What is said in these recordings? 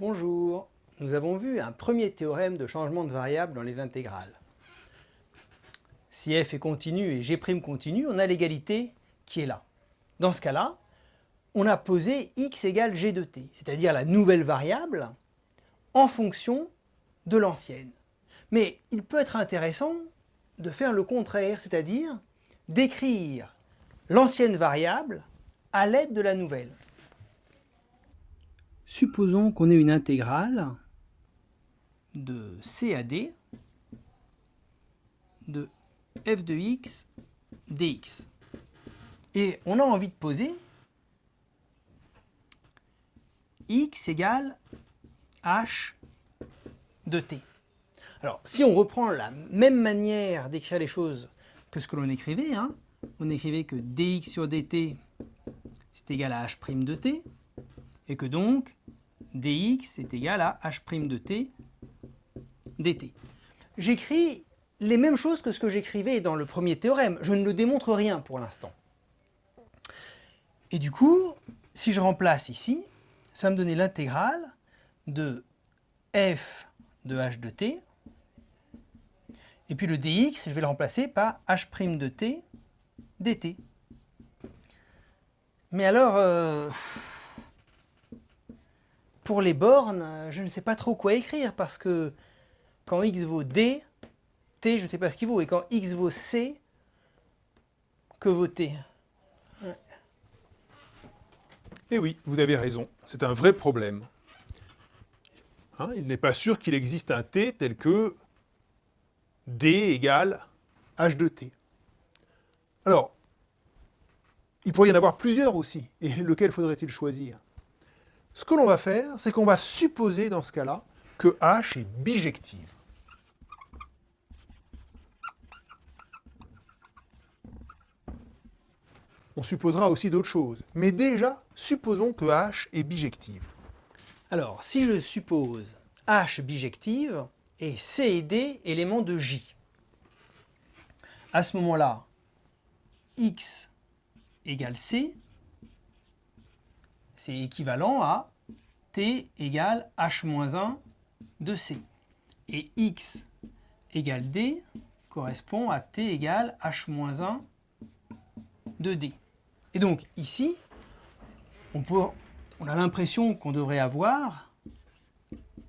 Bonjour, nous avons vu un premier théorème de changement de variable dans les intégrales. Si f est continu et g' continu, on a l'égalité qui est là. Dans ce cas-là, on a posé x égale g de t, c'est-à-dire la nouvelle variable, en fonction de l'ancienne. Mais il peut être intéressant de faire le contraire, c'est-à-dire d'écrire l'ancienne variable à l'aide de la nouvelle. Supposons qu'on ait une intégrale de c à d de f de x dx. Et on a envie de poser x égale h de t. Alors, si on reprend la même manière d'écrire les choses que ce que l'on écrivait, on écrivait que dx sur dt c'est égal à h' de t, et que donc dx est égal à h' de t dt. J'écris les mêmes choses que ce que j'écrivais dans le premier théorème. Je ne le démontre rien pour l'instant. Et du coup, si je remplace ici, ça va me donner l'intégrale de f de h de t, et puis le dx, je vais le remplacer par h' de t dt. Mais alors, pour les bornes, je ne sais pas trop quoi écrire, parce que quand x vaut d, t, je ne sais pas ce qu'il vaut, et quand x vaut c, que vaut t? Eh oui, vous avez raison, c'est un vrai problème. Il n'est pas sûr qu'il existe un t tel que d égale h de t. Alors, il pourrait y en avoir plusieurs aussi, et lequel faudrait-il choisir? Ce que l'on va faire, c'est qu'on va supposer dans ce cas-là que h est bijective. On supposera aussi d'autres choses, mais déjà, supposons que h est bijective. Alors, si je suppose h bijective et c et d éléments de j, à ce moment-là, x égale c, c'est équivalent à t égale h-1 de c. Et x égale d correspond à t égale h-1 de d. Et donc ici, on a l'impression qu'on devrait avoir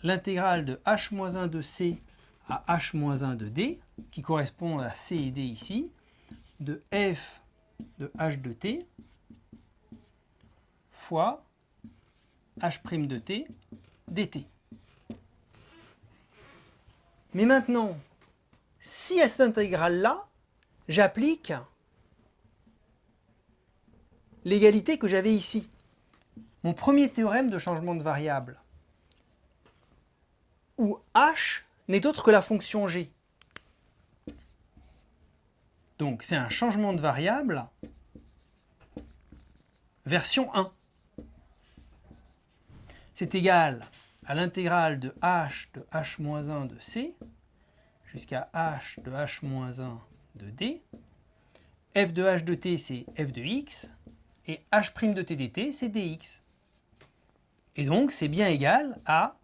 l'intégrale de h-1 de c à h-1 de d, qui correspond à c et d ici, de f de h de t fois h' de t dt. Mais maintenant, si à cette intégrale-là, j'applique l'égalité que j'avais ici, mon premier théorème de changement de variable, où h n'est autre que la fonction g. Donc c'est un changement de variable version 1. C'est égal à l'intégrale de h de h-1 de c jusqu'à h de h-1 de d. F de h de t, c'est f de x, et h' de t dt, c'est dx. Et donc, c'est bien égal à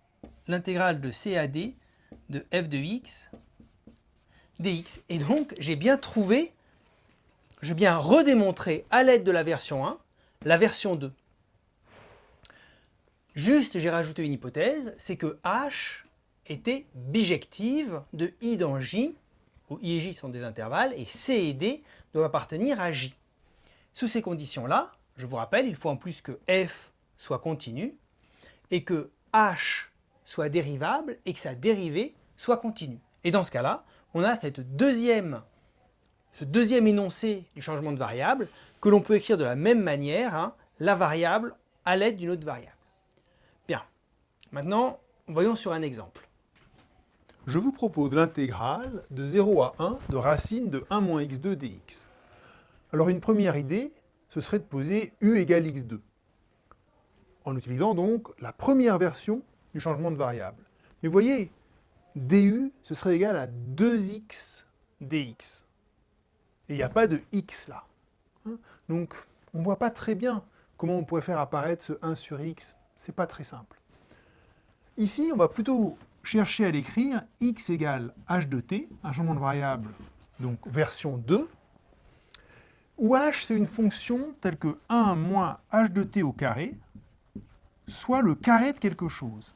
l'intégrale de c à d de f de x dx. Et donc, j'ai bien redémontré à l'aide de la version 1, la version 2. Juste, j'ai rajouté une hypothèse, c'est que h était bijective de i dans j, où i et j sont des intervalles, et c et d doivent appartenir à j. Sous ces conditions-là, je vous rappelle, il faut en plus que f soit continu, et que h soit dérivable, et que sa dérivée soit continue. Et dans ce cas-là, on a ce deuxième énoncé du changement de variable, que l'on peut écrire de la même manière, la variable à l'aide d'une autre variable. Bien, maintenant, voyons sur un exemple. Je vous propose l'intégrale de 0 à 1 de racine de 1 moins x2 dx. Alors une première idée, ce serait de poser u égale x2, en utilisant donc la première version du changement de variable. Mais vous voyez, du, ce serait égal à 2x dx. Et il n'y a pas de x là. Donc on ne voit pas très bien comment on pourrait faire apparaître ce 1 sur x. C'est pas très simple. Ici, on va plutôt chercher à l'écrire x égale h de t, un changement de variable, donc version 2, où h, c'est une fonction telle que 1 moins h de t au carré, soit le carré de quelque chose.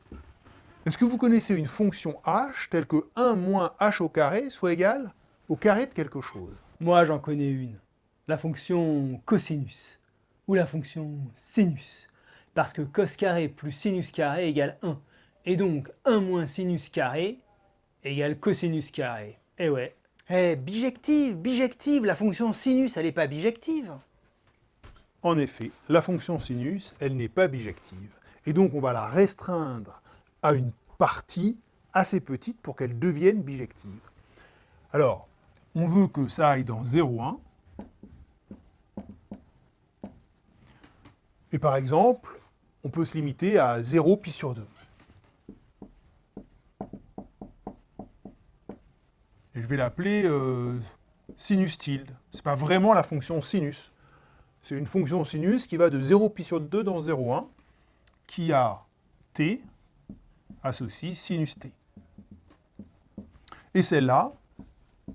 Est-ce que vous connaissez une fonction h telle que 1 moins h au carré soit égal au carré de quelque chose? Moi, j'en connais une. La fonction cosinus. Ou la fonction sinus. Parce que cos carré plus sinus carré égale 1. Et donc 1 moins sinus carré égale cosinus carré. Eh ouais. Eh, bijective, la fonction sinus, elle n'est pas bijective. En effet, la fonction sinus, elle n'est pas bijective. Et donc on va la restreindre à une partie assez petite pour qu'elle devienne bijective. Alors, on veut que ça aille dans 0,1. Et par exemple, on peut se limiter à 0 pi sur 2. Et je vais l'appeler sinus tilde. Ce n'est pas vraiment la fonction sinus. C'est une fonction sinus qui va de 0 pi sur 2 dans 0,1, qui a t associe sinus t. Et celle-là,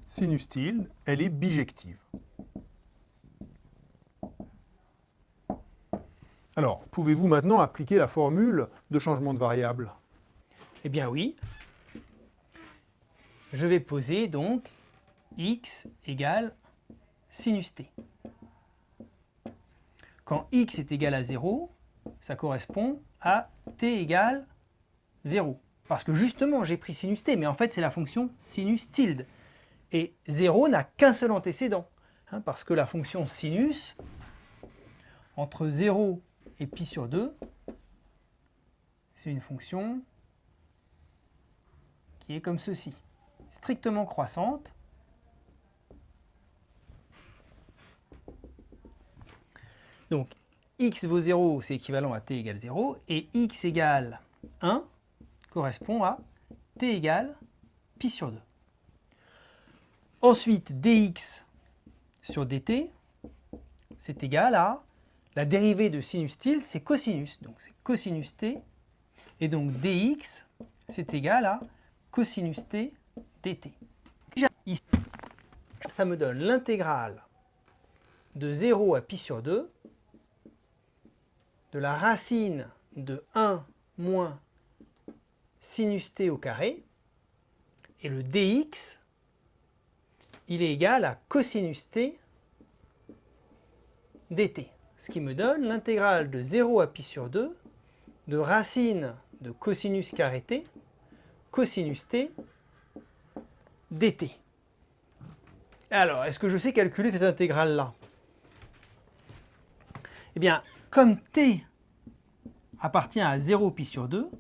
sinus tilde, elle est bijective. Alors, pouvez-vous maintenant appliquer la formule de changement de variable? Eh bien oui. Je vais poser donc x égale sinus t. Quand x est égal à 0, ça correspond à t égale 0. Parce que justement, j'ai pris sinus t, mais en fait, c'est la fonction sinus tilde. Et 0 n'a qu'un seul antécédent. Parce que la fonction sinus, entre 0 et pi sur 2, c'est une fonction qui est comme ceci, strictement croissante. Donc, x vaut 0, c'est équivalent à t égale 0, et x égale 1 correspond à t égale pi sur 2. Ensuite, dx sur dt, c'est égal à la dérivée de sinus tilde, c'est cosinus, donc c'est cosinus t, et donc dx, c'est égal à cosinus t dt. Ici, ça me donne l'intégrale de 0 à pi sur 2 de la racine de 1 moins sinus t au carré, et le dx, il est égal à cosinus t dt, ce qui me donne l'intégrale de 0 à pi sur 2 de racine de cosinus carré t, cosinus t dt. Alors, est-ce que je sais calculer cette intégrale-là? Eh bien, comme t appartient à 0 pi sur 2,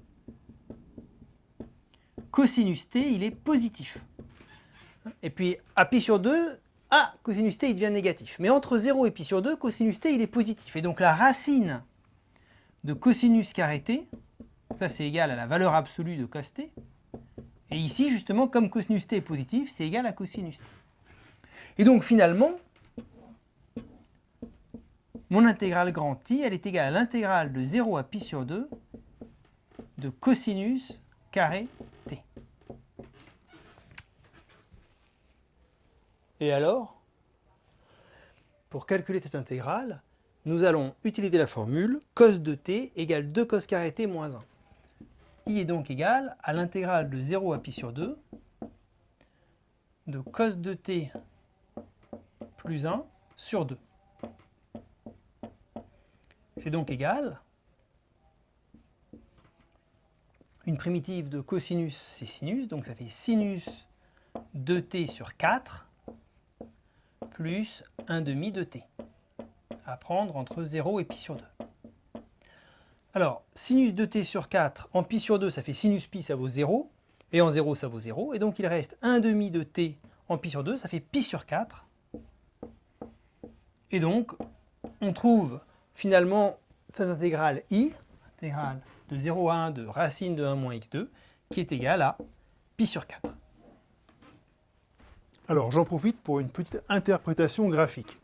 cosinus t, il est positif. Et puis, à pi sur 2, cosinus t, il devient négatif. Mais entre 0 et pi sur 2, cosinus t, il est positif. Et donc, la racine de cosinus carré t, ça c'est égal à la valeur absolue de cos t. Et ici, justement, comme cosinus t est positif, c'est égal à cosinus t. Et donc, finalement, mon intégrale grand I, elle est égale à l'intégrale de 0 à pi sur 2 de cosinus carré t. Et alors, pour calculer cette intégrale, nous allons utiliser la formule cos de t égale 2 cos carré t moins 1. I est donc égal à l'intégrale de 0 à pi sur 2 de cos de t plus 1 sur 2. C'est donc égal, une primitive de cosinus, c'est sinus, donc ça fait sinus de t sur 4 plus 1 demi de t, à prendre entre 0 et pi sur 2. Alors, sinus de t sur 4 en pi sur 2, ça fait sinus pi, ça vaut 0, et en 0, ça vaut 0, et donc il reste 1 demi de t en pi sur 2, ça fait pi sur 4. Et donc, on trouve finalement cette intégrale I, intégrale de 0 à 1 de racine de 1 moins x2, qui est égale à pi sur 4. Alors, j'en profite pour une petite interprétation graphique.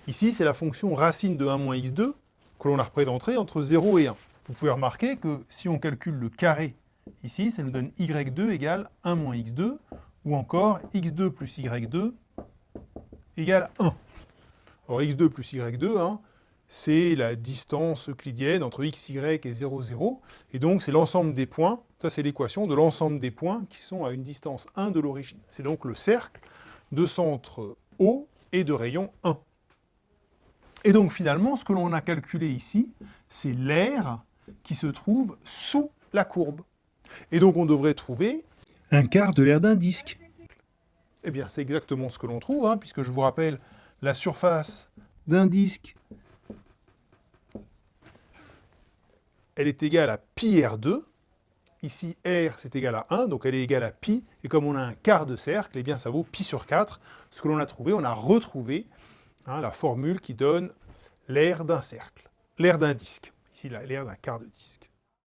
Ici, c'est la fonction racine de 1 moins x2 que l'on a représentée entre 0 et 1. Vous pouvez remarquer que si on calcule le carré Ici, ça nous donne y2 égale 1 moins x2, ou encore x2 plus y2 égale 1. Alors x2 plus y2, hein, c'est la distance euclidienne entre x, y et 0, 0. Et donc, c'est l'ensemble des points, ça c'est l'équation de l'ensemble des points qui sont à une distance 1 de l'origine. C'est donc le cercle de centre O et de rayon 1. Et donc, finalement, ce que l'on a calculé ici, c'est l'aire qui se trouve sous la courbe. Et donc, on devrait trouver un quart de l'aire d'un disque. Eh bien, c'est exactement ce que l'on trouve, hein, puisque je vous rappelle, la surface d'un disque, elle est égale à pi r2. Ici, r, c'est égal à 1, donc elle est égale à pi. Et comme on a un quart de cercle, eh bien, ça vaut pi sur 4. Ce que l'on a trouvé, on a retrouvé la formule qui donne l'aire d'un cercle, l'aire d'un disque. Ici, l'aire d'un quart de disque.